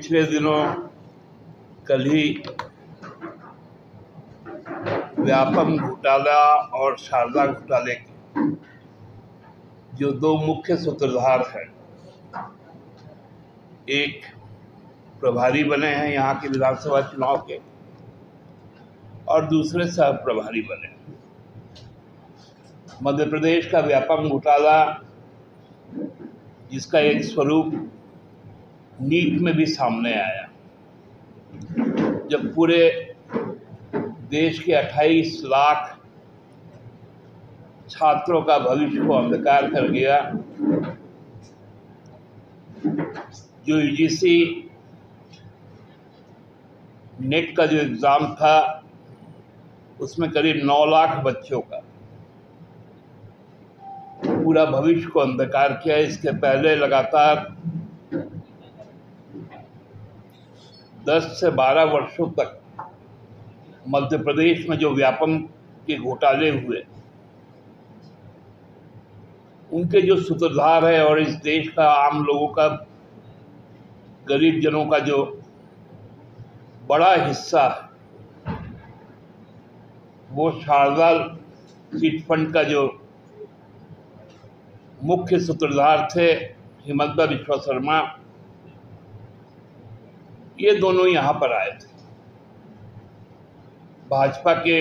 पिछले दिनों कल ही व्यापम घोटाला और शारदा घोटाले के जो दो मुख्य सूत्रधार हैं, एक प्रभारी बने हैं यहाँ के विधानसभा चुनाव के और दूसरे सह प्रभारी बने। मध्य प्रदेश का व्यापम घोटाला, जिसका एक स्वरूप नीट में भी सामने आया, जब पूरे देश के 28 लाख छात्रों का भविष्य को अंधकार कर गया। जो यूजीसी नेट का जो एग्ज़ाम था, उसमें करीब 9 लाख बच्चों का पूरा भविष्य को अंधकार किया। इसके पहले लगातार 10 से 12 वर्षों तक मध्य प्रदेश में जो व्यापम के घोटाले हुए, उनके जो सूत्रधार है और इस देश का आम लोगों का, गरीब जनों का जो बड़ा हिस्सा है, वो शारदा चिट फंड का जो मुख्य सूत्रधार थे हिमंता बिश्वा शर्मा, ये दोनों यहाँ पर आए थे। भाजपा के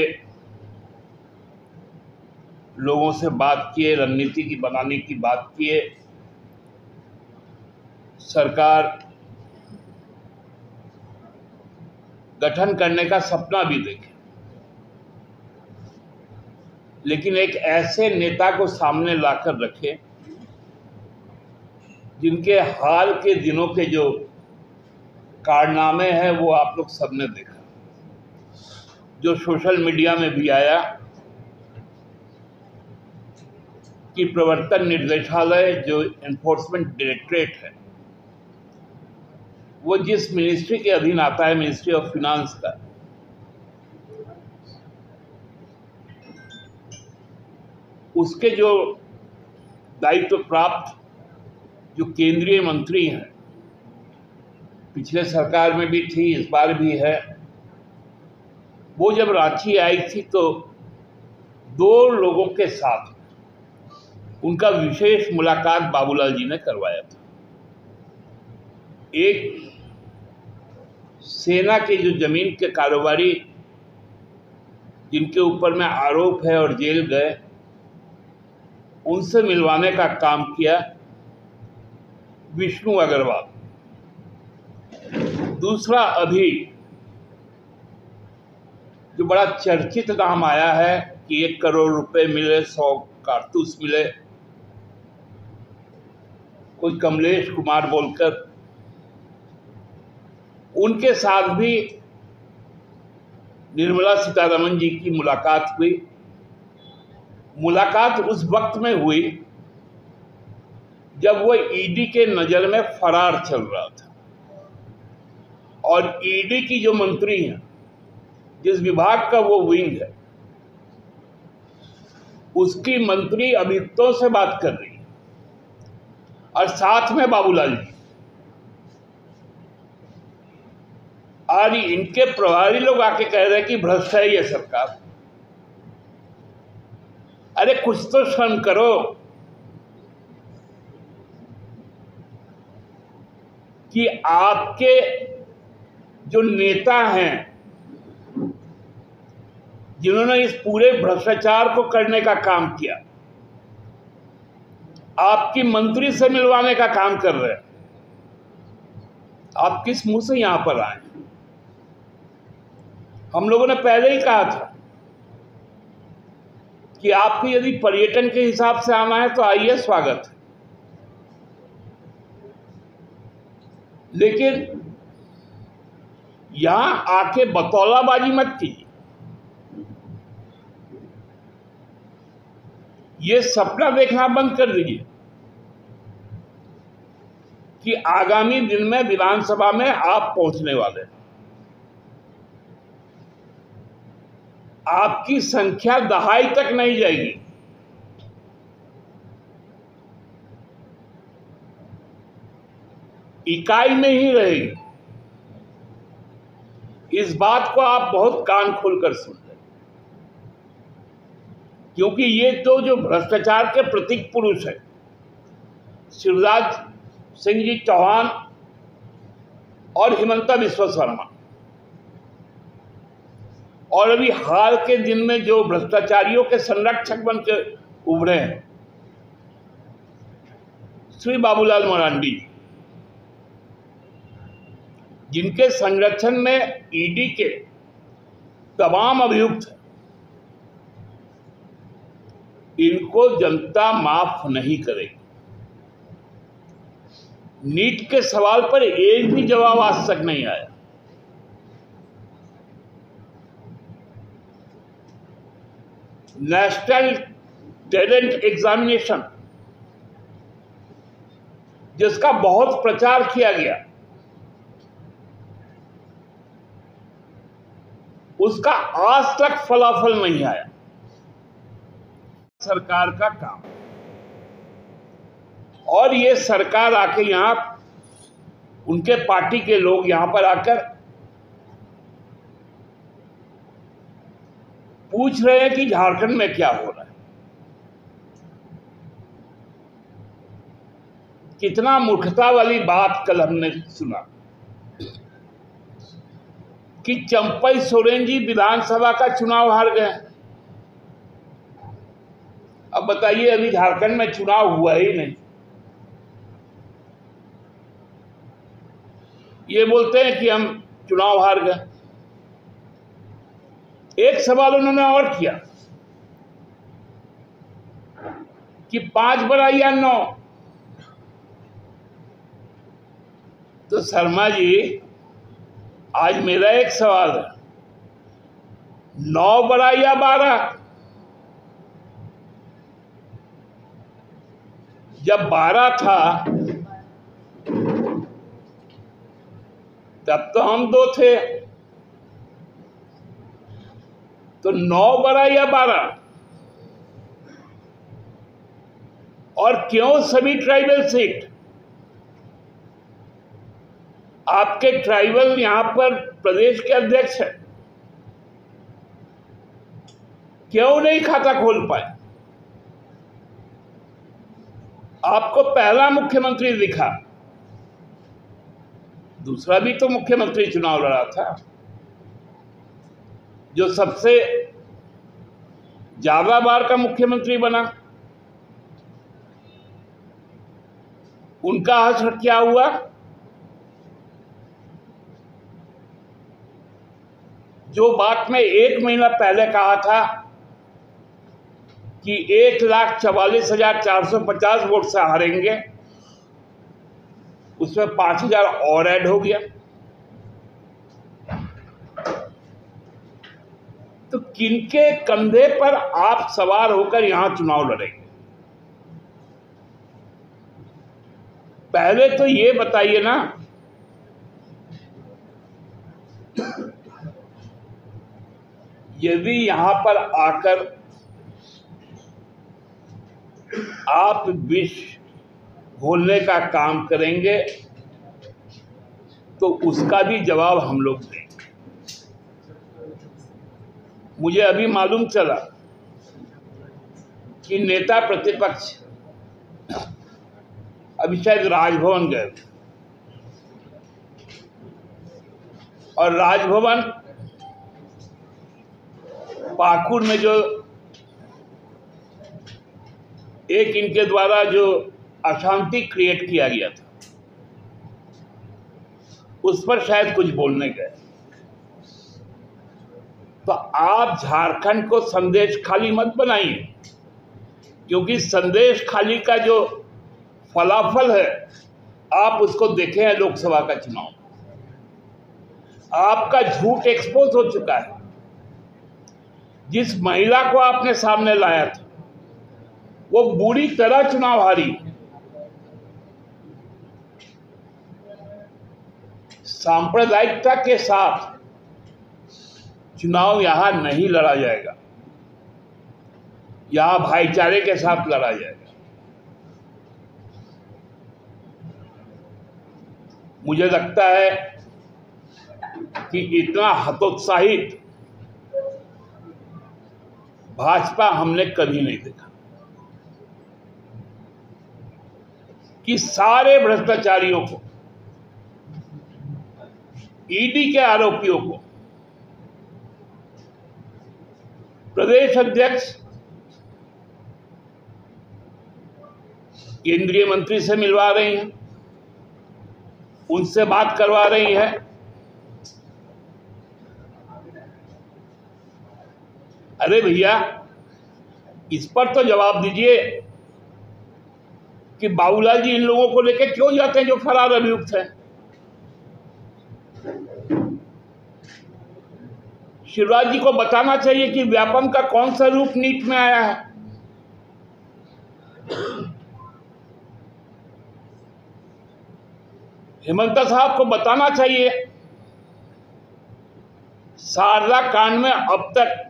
लोगों से बात किए, रणनीति की बनाने की बात किए, सरकार गठन करने का सपना भी देखे, लेकिन एक ऐसे नेता को सामने लाकर रखे जिनके हाल के दिनों के जो कारनामे हैं वो आप लोग सबने देखा, जो सोशल मीडिया में भी आया कि प्रवर्तन निर्देशालय जो एनफोर्समेंट डायरेक्टरेट है, वो जिस मिनिस्ट्री के अधीन आता है, मिनिस्ट्री ऑफ फिनांस का, उसके जो दायित्व प्राप्त जो केंद्रीय मंत्री हैं, पिछले सरकार में भी थी, इस बार भी है, वो जब रांची आई थी तो 2 लोगों के साथ उनका विशेष मुलाकात बाबूलाल जी ने करवाया था। एक सेना के जो जमीन के कारोबारी जिनके ऊपर में आरोप है और जेल गए, उनसे मिलवाने का काम किया विष्णु अग्रवाल। दूसरा अभी जो बड़ा चर्चित नाम आया है कि 1 करोड़ रुपए मिले, 100 कारतूस मिले, कोई कमलेश कुमार बोलकर, उनके साथ भी निर्मला सीतारमण जी की मुलाकात हुई। मुलाकात उस वक्त में हुई जब वो ईडी के नज़र में फरार चल रहा था, और ईडी की जो मंत्री हैं, जिस विभाग का वो विंग है, उसकी मंत्री अभियुक्तों से बात कर रही है और साथ में बाबूलाल जी। आज इनके प्रभारी लोग आके कह रहे हैं कि भ्रष्ट है ये सरकार। अरे कुछ तो शर्म करो कि आपके जो नेता हैं, जिन्होंने इस पूरे भ्रष्टाचार को करने का काम किया, आपकी मंत्री से मिलवाने का काम कर रहे हैं, आप किस मुंह से यहां पर आए? हम लोगों ने पहले ही कहा था कि आपको यदि पर्यटन के हिसाब से आना है तो आइए, स्वागत है, लेकिन यहां आके बतौलाबाजी मत कीजिए। ये सपना देखना बंद कर दीजिए कि आगामी दिन में विधानसभा में आप पहुंचने वाले हैं। आपकी संख्या दहाई तक नहीं जाएगी। इकाई में ही रहेगी। इस बात को आप बहुत कान खोलकर सुन लें, क्योंकि ये तो जो भ्रष्टाचार के प्रतीक पुरुष है, शिवराज सिंह जी चौहान और हिमंता बिस्वा शर्मा, और अभी हाल के दिन में जो भ्रष्टाचारियों के संरक्षक बनकर उभरे हैं, श्री बाबूलाल मरांडी, जिनके संरक्षण में ईडी के तमाम अभियुक्त हैं, इनको जनता माफ नहीं करेगी। नीट के सवाल पर एक भी जवाब आज तक नहीं आया। नेशनल टैलेंट एग्जामिनेशन, जिसका बहुत प्रचार किया गया, उसका आज तक फलाफल नहीं आया। सरकार का काम, और ये सरकार आके यहां, उनके पार्टी के लोग यहां पर आकर पूछ रहे हैं कि झारखंड में क्या हो रहा है। कितना मूर्खता वाली बात कल हमने सुना कि चंपई सोरेन जी विधानसभा का चुनाव हार गए। अब बताइए, अभी झारखंड में चुनाव हुआ ही नहीं, ये बोलते हैं कि हम चुनाव हार गए। एक सवाल उन्होंने और किया कि 5 बड़ा या 9। तो शर्मा जी, आज मेरा एक सवाल है, 9 बड़ा या 12? जब 12 था तब तो हम 2 थे, तो 9 बड़ा या 12? और क्यों सभी ट्राइबल सीट? आपके ट्राइबल यहां पर प्रदेश के अध्यक्ष हैं, क्यों नहीं खाता खोल पाए? आपको पहला मुख्यमंत्री दिखा, दूसरा भी तो मुख्यमंत्री चुनाव लड़ा था, जो सबसे ज्यादा बार का मुख्यमंत्री बना, उनका असर क्या हुआ? जो बात मैं 1 महीना पहले कहा था कि 1,44,450 वोट से हारेंगे, उसमें 5,000 और ऐड हो गया। तो किनके कंधे पर आप सवार होकर यहां चुनाव लड़ेंगे? पहले तो ये बताइए ना, यदि यहां पर आकर आप विष घोलने का काम करेंगे तो उसका भी जवाब हम लोग देंगे। मुझे अभी मालूम चला कि नेता प्रतिपक्ष अभी शायद राजभवन गए, और राजभवन पाकुड़ में जो एक इनके द्वारा जो अशांति क्रिएट किया गया था, उस पर शायद कुछ बोलने गए। तो आप झारखंड को संदेश खाली मत बनाइए, क्योंकि संदेश खाली का जो फलाफल है आप उसको देखे हैं लोकसभा का चुनाव। आपका झूठ एक्सपोज हो चुका है। जिस महिला को आपने सामने लाया था वो बुरी तरह चुनाव हारी। सांप्रदायिकता के साथ चुनाव यहां नहीं लड़ा जाएगा, यहां भाईचारे के साथ लड़ा जाएगा। मुझे लगता है कि इतना हतोत्साहित भाजपा हमने कभी नहीं देखा, कि सारे भ्रष्टाचारियों को, ईडी के आरोपियों को प्रदेश अध्यक्ष केंद्रीय मंत्री से मिलवा रही हैं, उनसे बात करवा रही है। अरे भैया, इस पर तो जवाब दीजिए कि बाबूलाल जी इन लोगों को लेकर क्यों जाते हैं जो फरार अभियुक्त हैं। शिवराज जी को बताना चाहिए कि व्यापम का कौन सा रूप नीट में आया है। हेमंत साहब को बताना चाहिए शारदा कांड में अब तक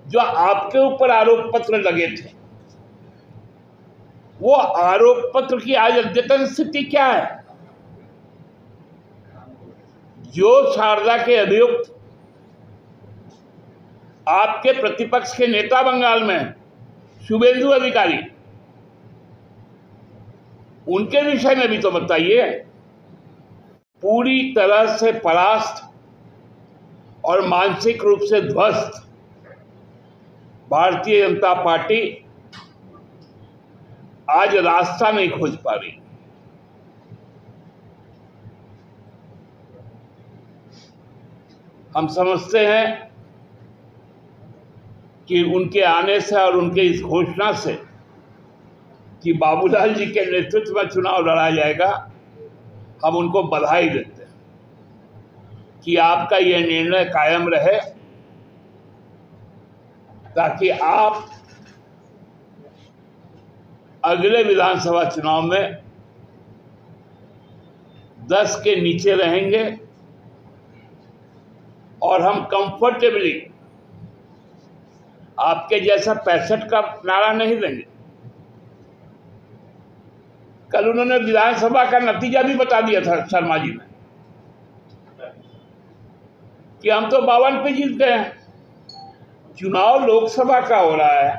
जो आपके ऊपर आरोप पत्र लगे थे, वो आरोप पत्र की आज अद्यतन स्थिति क्या है। जो शारदा के अभियुक्त आपके प्रतिपक्ष के नेता बंगाल में शुभेंदु अधिकारी, उनके विषय में भी तो बताइए। पूरी तरह से परास्त और मानसिक रूप से ध्वस्त भारतीय जनता पार्टी आज रास्ता नहीं खोज पा रही। हम समझते हैं कि उनके आने से और उनके इस घोषणा से कि बाबूलाल जी के नेतृत्व में चुनाव लड़ा जाएगा, हम उनको बधाई देते हैं कि आपका यह निर्णय कायम रहे, ताकि आप अगले विधानसभा चुनाव में 10 के नीचे रहेंगे और हम कंफर्टेबली आपके जैसा 65 का नारा नहीं देंगे। कल उन्होंने विधानसभा का नतीजा भी बता दिया था शर्मा जी ने कि हम तो 52 पे जीत गए हैं। चुनाव लोकसभा का हो रहा है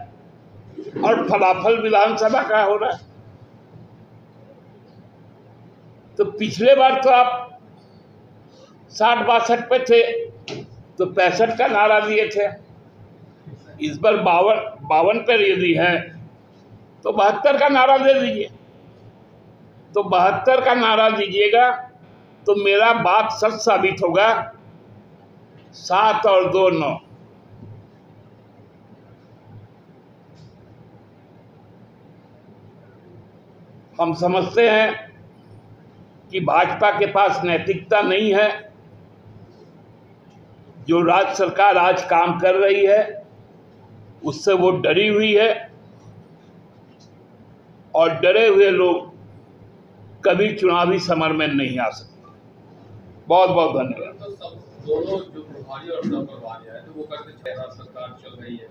और फलाफल विधानसभा का हो रहा है। तो पिछले बार तो आप 60-62 पे थे तो 65 का नारा दिए थे। इस बार 52 पे यदि है तो 72 का नारा दे दीजिए। तो 72 का नारा दीजिएगा तो मेरा बात सच साबित होगा। 7 और 2 9। हम समझते हैं कि भाजपा के पास नैतिकता नहीं है। जो राज्य सरकार आज काम कर रही है उससे वो डरी हुई है, और डरे हुए लोग कभी चुनावी समर में नहीं आ सकते। बहुत बहुत धन्यवाद। दोनों जो प्रभारी और प्रभारी है तो वो करते सरकार चल रही है।